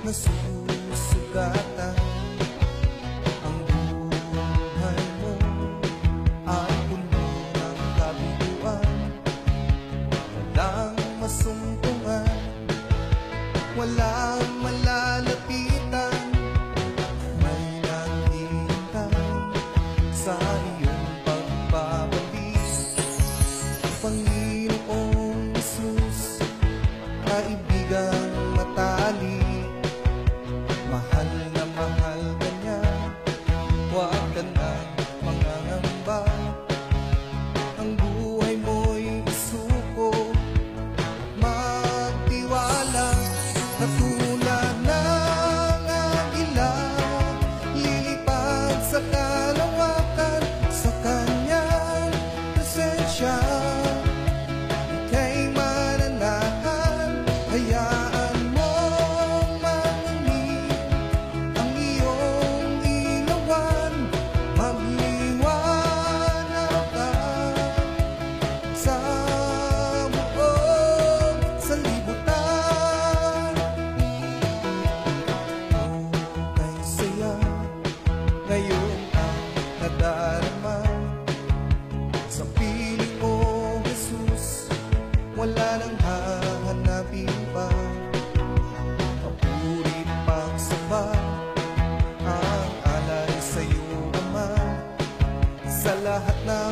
nasusugatan. Ang buhay mo ay puno ng kabiguan, walang masumpungan, walang malalapitan. May naghihintay sa iyong pagbabalik, Panginoong Jesus, kaibigang matalik. Mahal na mahal ka niya, huwag ka nang mangangamba. Ang buhay mo'y isuko, magtiwala. Katulad ng agila, lilipad sa kalawakan, sa kanyang presensya ika'y mananahan. Hayaan mong mangingin ang iyong ilawan, magliwanag ka sa buong sanlibutan. Kay saya ngayon ang nadarama, sa piling mo, Jesus, wala nang hahanapin pa. Papuri pagsamba ang alay sa'yo, Ama, sa lahat na